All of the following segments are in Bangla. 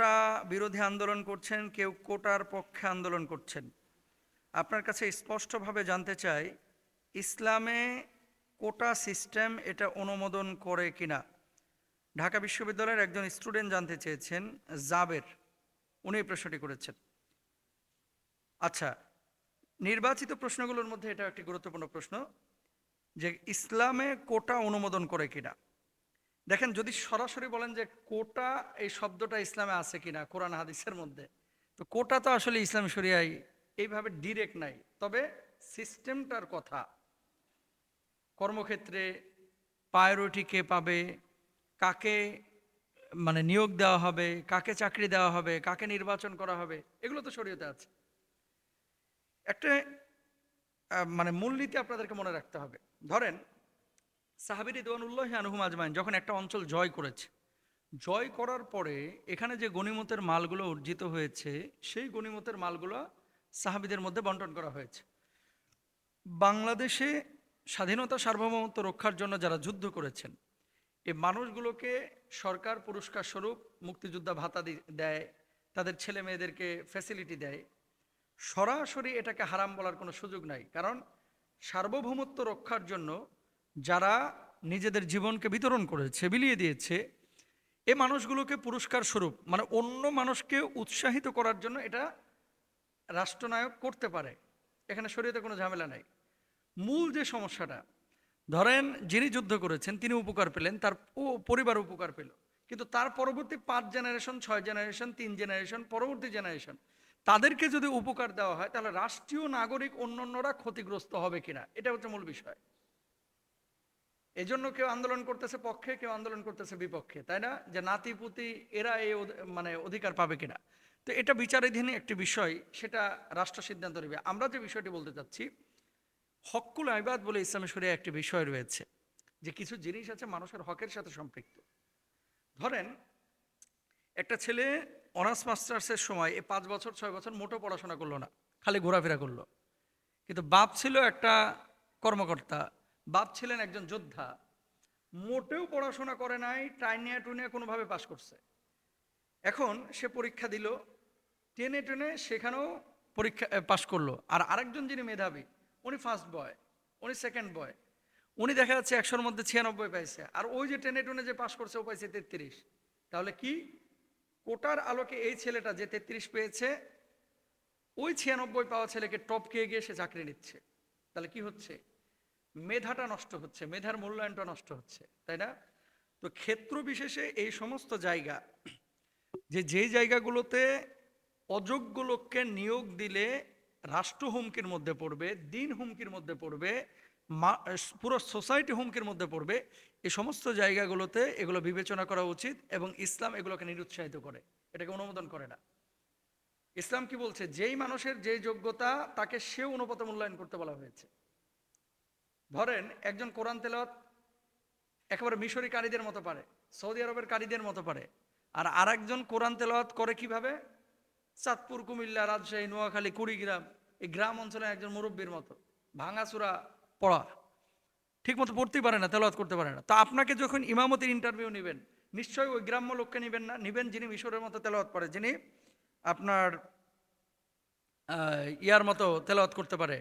কোটা বিরোধী আন্দোলন করছেন, কেউ কোটার পক্ষে আন্দোলন করছেন। আপনার কাছে স্পষ্টভাবে জানতে চাই, ইসলামে কোটা সিস্টেম এটা অনুমোদন করে কিনা। ঢাকা বিশ্ববিদ্যালয়ের একজন স্টুডেন্ট জানতে চেয়েছেন, জাবের, উনি এই প্রশ্নটি করেছেন। আচ্ছা, নির্বাচিত প্রশ্নগুলোর মধ্যে এটা একটি গুরুত্বপূর্ণ প্রশ্ন যে ইসলামে কোটা অনুমোদন করে কিনা। দেখেন, যদি সরাসরি বলেন যে কোটা এই শব্দটা ইসলামে আছে কিনা কোরআন হাদিসের মধ্যে, তো কোটা তো আসলে ইসলাম শরিয়ায় এইভাবে ডিরেক্ট নাই। তবে সিস্টেমটার কথা, কর্মক্ষেত্রে প্রায়োরিটি কে পাবে, কাকে মানে নিয়োগ দেওয়া হবে, কাকে চাকরি দেওয়া হবে, কাকে নির্বাচন করা হবে, এগুলো তো শরীয়তে আছে। একটা মানে মূলনীতি আপনাদেরকে মনে রাখতে হবে। ধরেন, সাহাবী রিদওয়ানুল্লাহি আনহুম আজমাইন যখন একটা অঞ্চল জয় করেছে, জয় করার পরে এখানে যে গনিমতের মালগুলো অর্জিত হয়েছে, সেই গনিমতের মালগুলো সাহাবীদের মধ্যে বন্টন করা হয়েছে। বাংলাদেশে স্বাধীনতা সার্বভৌমত্ব রক্ষার জন্য যারা যুদ্ধ করেছেন, এই মানুষগুলোকে সরকার পুরস্কার স্বরূপ মুক্তিযোদ্ধা ভাতা দেয়, তাদের ছেলে মেয়েদেরকে ফ্যাসিলিটি দেয়। সরাসরি এটাকে হারাম বলার কোনো সুযোগ নাই, কারণ সার্বভৌমত্ব রক্ষার জন্য যারা নিজেদের জীবনকে বিতরণ করেছে, বিলিয়ে দিয়েছে, এ মানুষগুলোকে পুরস্কার স্বরূপ মানে অন্য মানুষকে উৎসাহিত করার জন্য এটা রাষ্ট্রনায়ক করতে পারে। এখানে শরীয়তে কোনো ঝামেলা নাই। মূল যে সমস্যাটা, ধরেন যিনি যুদ্ধ করেছেন তিনি উপকার পেলেন, তার পরিবার উপকার পেল, কিন্তু তার পরবর্তী 5 জেনারেশন, 6 জেনারেশন, 3 জেনারেশন, পরবর্তী জেনারেশন, তাদেরকে যদি উপকার দেওয়া হয়, তাহলে রাষ্ট্রীয় নাগরিক অন্যান্যরা ক্ষতিগ্রস্ত হবে কিনা, এটা হচ্ছে মূল বিষয়। এজন্য কেউ আন্দোলন করতেছে পক্ষে, কেউ আন্দোলন করতেছে বিপক্ষে, তাই না? যে নাতিপুতি এরা এই মানে অধিকার পাবে কিনা। তো এটা বিচারাধীন একটি বিষয়, সেটা রাষ্ট্র সিদ্ধান্ত নেবে। আমরা যে বিষয়টি বলতে চাচ্ছি, হকুল ইবাদ বলে ইসলামী শরিয়ায় একটি বিষয় রয়েছে, যে কিছু জিনিস আছে মানুষের হকের সাথে সম্পৃক্ত। ধরেন, একটা ছেলে অনার্স মাস্টার্সের সময় 5 বছর 6 বছর মোটো পড়াশোনা করলো না, খালি ঘোরাফেরা করলো, কিন্তু বাপ ছিল একটা কর্মকর্তা, বাপ ছিলেন একজন যোদ্ধা, মোটেও পড়াশোনা করে নাই, টাইনিয়া টুনিয়া কোনোভাবে পাশ করছে। এখন সে পরীক্ষা দিল, টেনে টেনে সেখানেও পরীক্ষা পাশ করলো। আর আরেকজন যিনি মেধাবী, উনি ফার্স্ট বয়, উনি সেকেন্ড বয়, উনি দেখা যাচ্ছে 100-র মধ্যে 96 পাইছে, আর ওই যে টেনে টেনে যে পাশ করছে ও পাইছে 33। তাহলে কি, কোটার আলোকে এই ছেলেটা যে 33 পেয়েছে, ওই 96 পাওয়া ছেলেকে টপকে গিয়ে সে চাকরি নিচ্ছে। তাহলে কি হচ্ছে, মেধাটা নষ্ট হচ্ছে, মেধার মূল্যায়নটা নষ্ট হচ্ছে, তাই না? তো ক্ষেত্র বিশেষে এই সমস্ত জায়গা, যে জায়গাগুলোতে অযোগ্য লোককে নিয়োগ দিলে রাষ্ট্র হুমকির মধ্যে পড়বে, দিন হুমকির মধ্যে পড়বে, পুরো সোসাইটি হুমকির মধ্যে পড়বে, এই সমস্ত জায়গাগুলোতে এগুলো বিবেচনা করা উচিত, এবং ইসলাম এগুলোকে নিরুৎসাহিত করে, এটাকে অনুমোদন করে না। ইসলাম কি বলছে, যেই মানুষের যে যোগ্যতা তাকে সে অনুপাতে মূল্যায়ন করতে বলা হয়েছে। ধরেন, একজন কোরআন তেলাওয়াত একেবারে মিশরি কারীদের মতো পারে, সৌদি আরবের কারীদের মতো পারে, আর আরেকজন কোরআন তেলাওয়াত করে কিভাবে, চাঁদপুর, কুমিল্লা, রাজশাহী, নোয়াখালী, কুড়িগ্রাম, এই গ্রাম অঞ্চলে একজন মুরব্বীর মতো ভাঙাচুরা পড়া, ঠিক মতো পড়তেই পারে না, তেলাওয়াত করতে পারে না। তো আপনাকে যখন ইমামতির ইন্টারভিউ নেবেন, নিশ্চয়ই ওই গ্রাম্য লোককে নেবেন না, নেবেন যিনি মিশরের মতো তেলাওয়াত পড়ে, যিনি আপনার ইয়ার মতো তেলাওয়াত করতে পারে,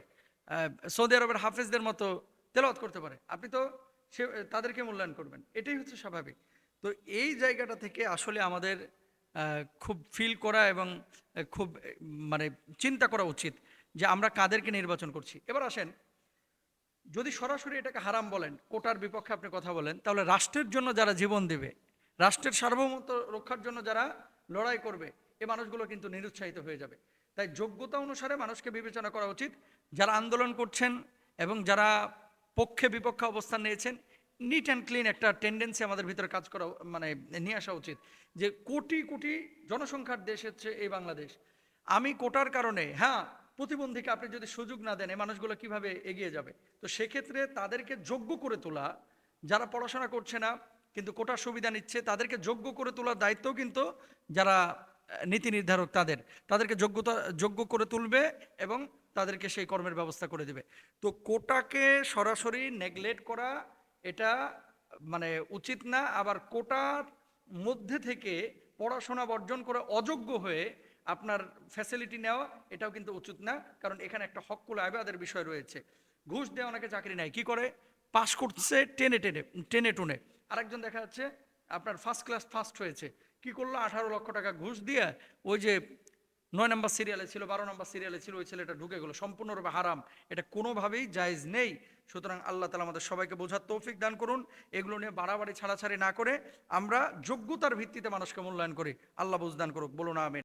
সৌদি আরবের হাফেজদের মতো তেলাওয়াত করতে পারে। আপনি তো সে তাদেরকে মূল্যায়ন করবেন, এটাই হচ্ছে স্বাভাবিক। তো এই জায়গাটা থেকে আসলে আমাদের খুব ফিল করা এবং খুব মানে চিন্তা করা উচিত যে আমরা কাদেরকে নির্বাচন করছি। এবার আসেন, যদি সরাসরি এটাকে হারাম বলেন, কোটার বিপক্ষে আপনি কথা বলেন, তাহলে রাষ্ট্রের জন্য যারা জীবন দেবে, রাষ্ট্রের সার্বভৌমত্ব রক্ষার জন্য যারা লড়াই করবে, এ মানুষগুলো কিন্তু নিরুৎসাহিত হয়ে যাবে। তাই যোগ্যতা অনুসারে মানুষকে বিবেচনা করা উচিত। যারা আন্দোলন করছেন এবং যারা পক্ষে বিপক্ষে অবস্থান নিয়েছেন, নিট অ্যান্ড ক্লিন একটা টেন্ডেন্সি আমাদের ভিতরে কাজ করা মানে নিয়ে আসা উচিত, যে কোটি কোটি জনসংখ্যার দেশ হচ্ছে এই বাংলাদেশ। আমি কোটার কারণে, হ্যাঁ, প্রতিবন্ধীকে আপনি যদি সুযোগ না দেন, এই মানুষগুলো কিভাবে এগিয়ে যাবে? তো সেক্ষেত্রে তাদেরকে যোগ্য করে তোলা, যারা পড়াশোনা করছে না কিন্তু কোটার সুবিধা নিচ্ছে, তাদেরকে যোগ্য করে তোলার দায়িত্বও কিন্তু যারা নীতি নির্ধারক তাদেরকে যোগ্য করে তুলবে এবং তাদেরকে সেই কর্মের ব্যবস্থা করে দেবে। তো কোটাকে সরাসরি নেগলেক্ট করা এটা মানে উচিত না। আবার কোটার মধ্যে থেকে পড়াশোনা বর্জন করে অযোগ্য হয়ে আপনার ফ্যাসিলিটি নেওয়া, এটাও কিন্তু উচিত না, কারণ এখানে একটা হক্কুল আইবাদের বিষয় রয়েছে। ঘুষ দিয়ে অনেকে চাকরি নেয়, কি করে? পাশ করছে টেনে টেনে, টেনে টুনে। আরেকজন দেখা যাচ্ছে আপনার ফার্স্ট ক্লাস ফার্স্ট হয়েছে, কি করলো? 18 লক্ষ টাকা ঘুষ দিয়ে ওই যে 9 নম্বর সিরিয়ালে ছিল, 12 নম্বর সিরিয়ালে ছিল, ওই ছেলেটা ঢুকে গেলো। সম্পূর্ণরূপে হারাম, এটা কোনোভাবেই জায়েজ নেই। সুতরাং আল্লাহ তাআলা আমাদের সবাইকে বোঝার তৌফিক দান করুন। এগুলো নিয়ে বাড়াবাড়ি ছাড়াছাড়ি না করে আমরা যোগ্যতার ভিত্তিতে মানুষকে মূল্যায়ন করি। আল্লাহ বুঝদান করুক, বলুন আমিন।